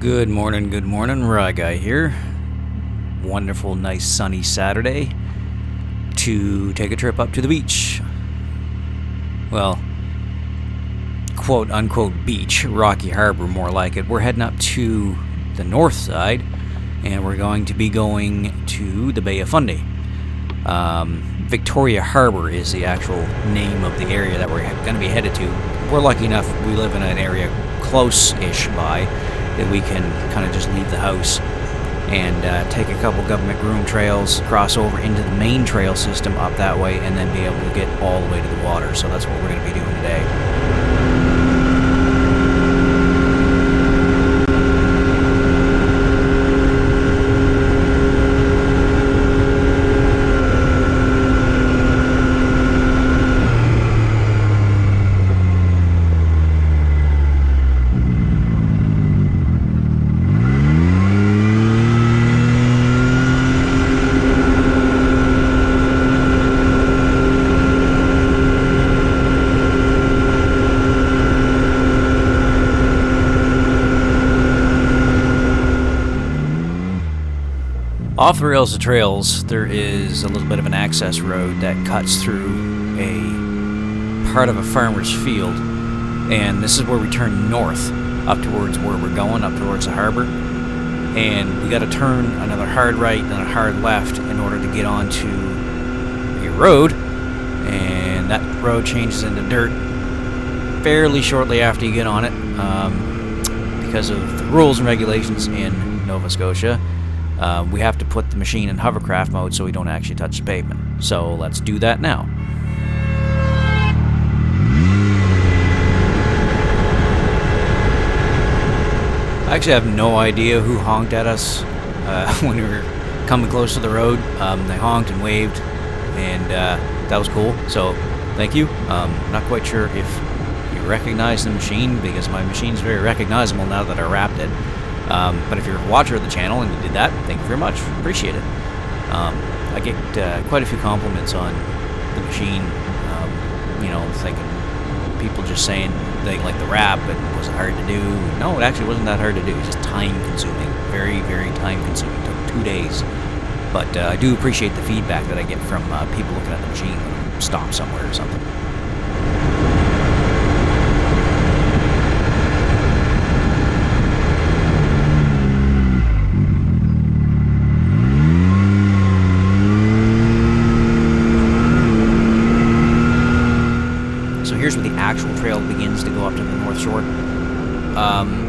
Good morning, Rye Guy here. Wonderful, nice, sunny Saturday to take a trip up to the beach. Well, quote unquote beach, Rocky Harbor more like it. We're heading up to the north side and we're going to be going to the Bay of Fundy. Victoria Harbor is the actual name of the area that we're going to be headed to. We're lucky enough we live in an area close-ish by that we can kind of just leave the house and take a couple government groom trails, cross over into the main trail system up that way, and then be able to get all the way to the water. So that's what we're going to be doing today. Off the rails of trails, there is a little bit of an access road that cuts through a part of a farmer's field, and this is where we turn north up towards where we're going, up towards the harbor, and we got to turn another hard right and a hard left in order to get onto a road, and that road changes into dirt fairly shortly after you get on it, because of the rules and regulations in Nova Scotia. We have to put the machine in hovercraft mode so we don't actually touch the pavement. So let's do that now. I actually have no idea who honked at us when we were coming close to the road. They honked and waved, and that was cool. So thank you. Not quite sure if you recognize the machine, because my machine's very recognizable now that I wrapped it. But if you're a watcher of the channel and you did that, thank you very much. Appreciate it. I get quite a few compliments on the machine. Thinking people just saying they like the wrap and was it hard to do. No, it actually wasn't that hard to do. It was just time consuming. Very, very time consuming. It took 2 days. But I do appreciate the feedback that I get from people looking at the machine when it stops somewhere or something. Here's where the actual trail begins to go up to the North Shore.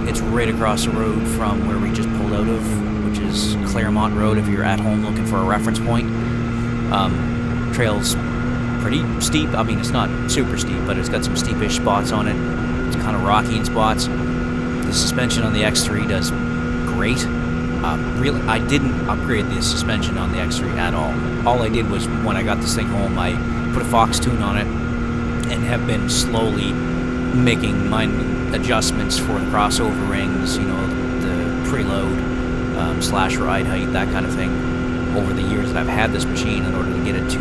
It's right across the road from where we just pulled out of, which is Claremont Road if you're at home looking for a reference point. Trail's pretty steep. I mean, it's not super steep, but it's got some steepish spots on it. It's kind of rocky in spots. The suspension on the X3 does great. Really, I didn't upgrade the suspension on the X3 at all. All I did was, when I got this thing home, I put a Fox tune on it and have been slowly making minor adjustments for the crossover rings, the preload, slash ride height, that kind of thing, over the years that I've had this machine in order to get it to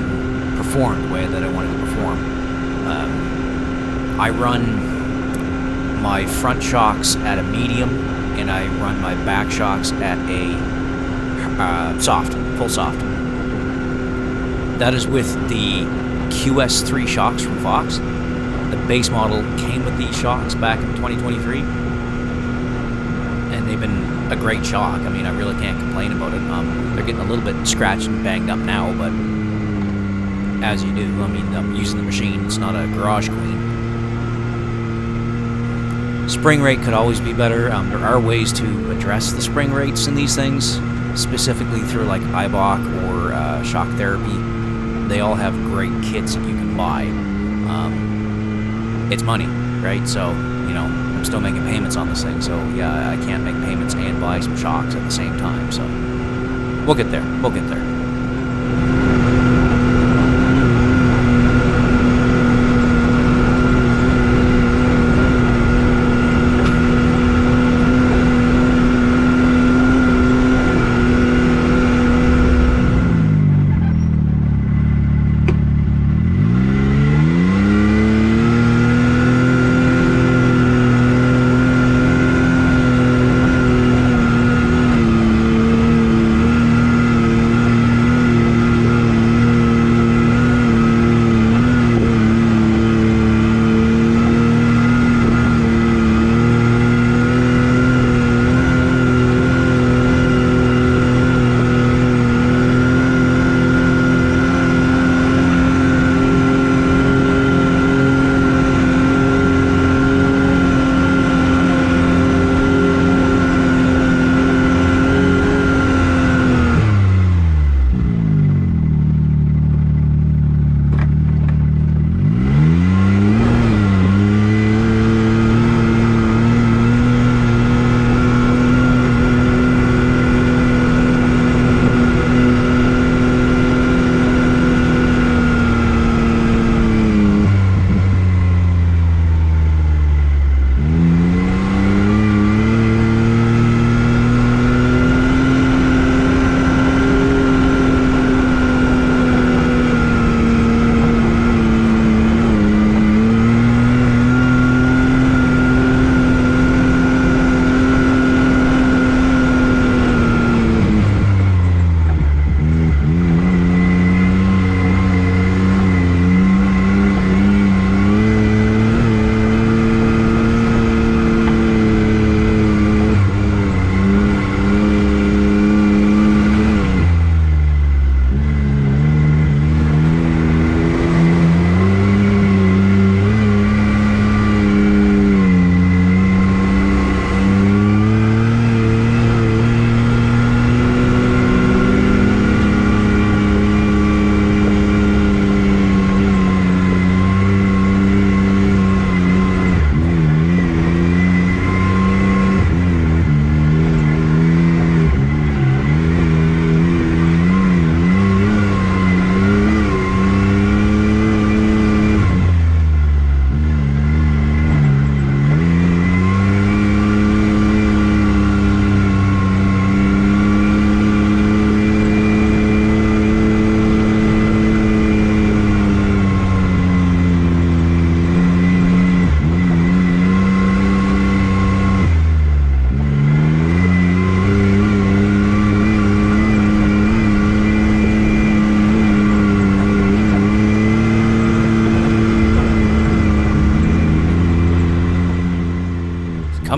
perform the way that I want it to perform. I run my front shocks at a medium, and I run my back shocks at a soft, full soft. That is with the QS3 shocks from Fox. The base model came with these shocks back in 2023, and they've been a great shock. I mean, I really can't complain about it. They're getting a little bit scratched and banged up now, but as you do, I mean, I'm using the machine. It's not a garage queen. Spring rate could always be better. There are ways to address the spring rates in these things, specifically through like IBOC or shock therapy. They all have great kits that you can buy. It's money, right? So, I'm still making payments on this thing. So, yeah, I can't make payments and buy some shocks at the same time. So, we'll get there. We'll get there.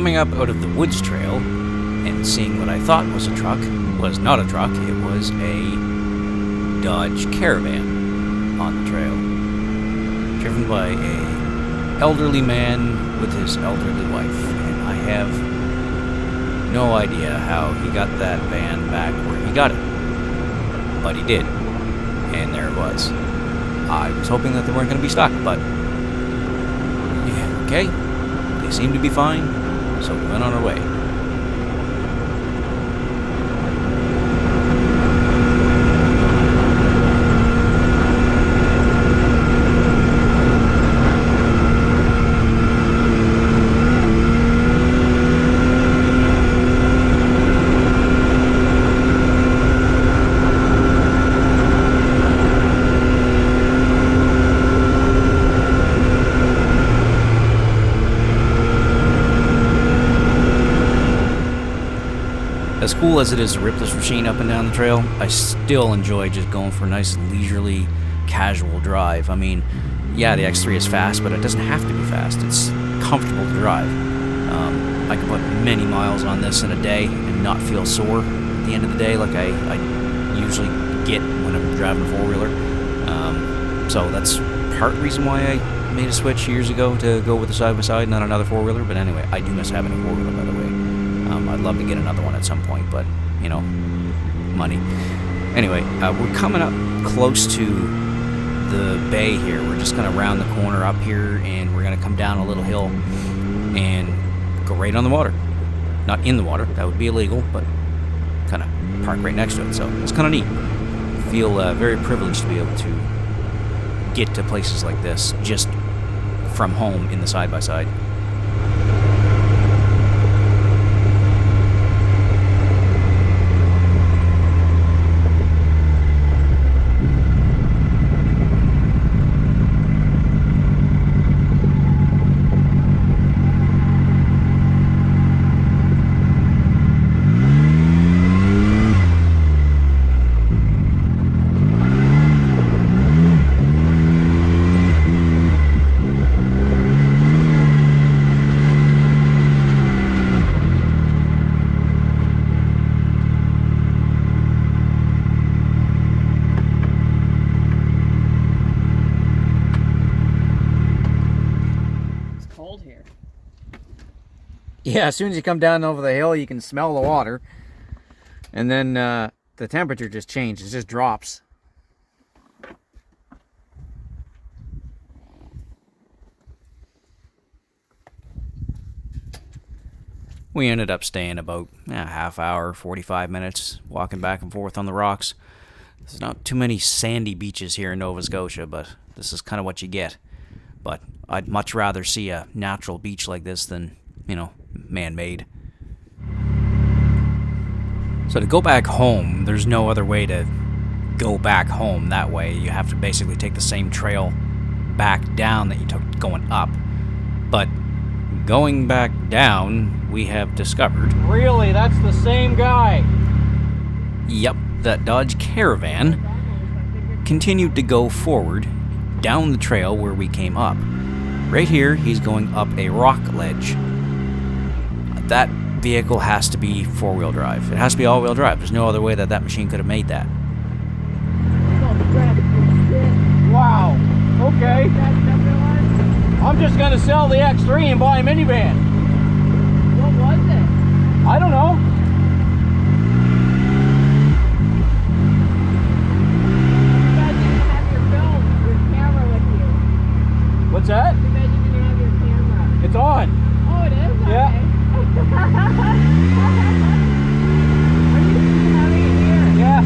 coming up out of the woods trail and seeing what I thought was a truck was not a truck, it was a Dodge Caravan on the trail, driven by a elderly man with his elderly wife, and I have no idea how he got that van back where he got it, but he did, and there it was. I was hoping that they weren't going to be stuck, but yeah, okay, they seemed to be fine, so we went on our way. As cool as it is to rip this machine up and down the trail, I still enjoy just going for a nice leisurely, casual drive. I mean, yeah, the X3 is fast, but it doesn't have to be fast. It's comfortable to drive. I can put many miles on this in a day and not feel sore at the end of the day like I usually get when I'm driving a four-wheeler. So that's part of the reason why I made a switch years ago to go with the side-by-side, not another four-wheeler. But anyway, I do miss having a four-wheeler, by the way. I'd love to get another one at some point, but, you know, money. Anyway, we're coming up close to the bay here. We're just going to round the corner up here, and we're going to come down a little hill and go right on the water. Not in the water, that would be illegal, but kind of park right next to it, so it's kind of neat. I feel very privileged to be able to get to places like this just from home in the side-by-side. Yeah, as soon as you come down over the hill, you can smell the water. And then the temperature just changes, it just drops. We ended up staying about a half hour, 45 minutes, walking back and forth on the rocks. There's not too many sandy beaches here in Nova Scotia, but this is kind of what you get. But I'd much rather see a natural beach like this than, you know, man-made. So to go back home, there's no other way to go back home that way. You have to basically take the same trail back down that you took going up. But going back down, we have discovered... Really? That's the same guy? Yep, that Dodge Caravan continued to go forward down the trail where we came up. Right here, he's going up a rock ledge. That vehicle has to be four-wheel drive. It has to be all-wheel drive. There's no other way that that machine could have made that. Wow. Okay. I'm just going to sell the X3 and buy a minivan. What was it? I don't know. You guys didn't have your film, your camera with you. What's that? You guys didn't have your camera. It's on. Oh, it is? Yeah. Okay. Are you having it here? Yeah.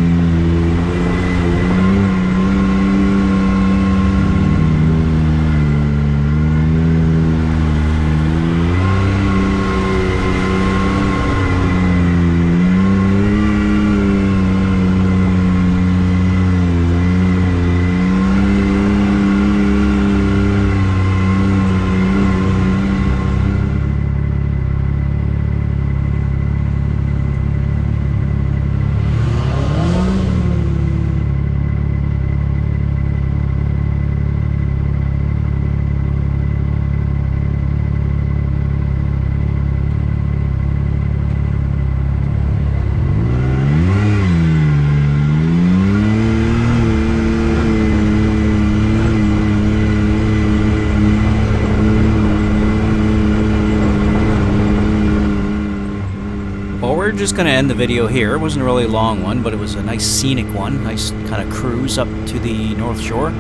we're just going to end the video here. It wasn't a really long one, but it was a nice scenic one. Nice kind of cruise up to the North Shore.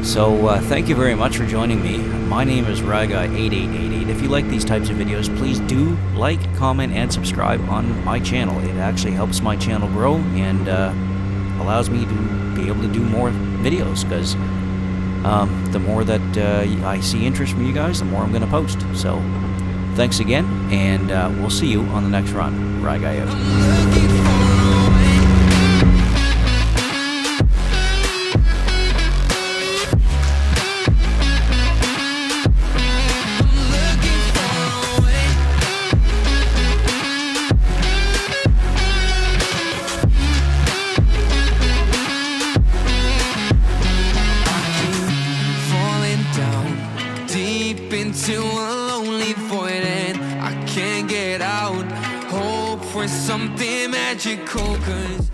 So thank you very much for joining me. My name is Ryguy8888. If you like these types of videos, please do like, comment, and subscribe on my channel. It actually helps my channel grow and allows me to be able to do more videos, because the more that I see interest from you guys, the more I'm going to post. So thanks again, and we'll see you on the next run. Ryguy out. Into a lonely void and I can't get out. Hope for something magical, 'cause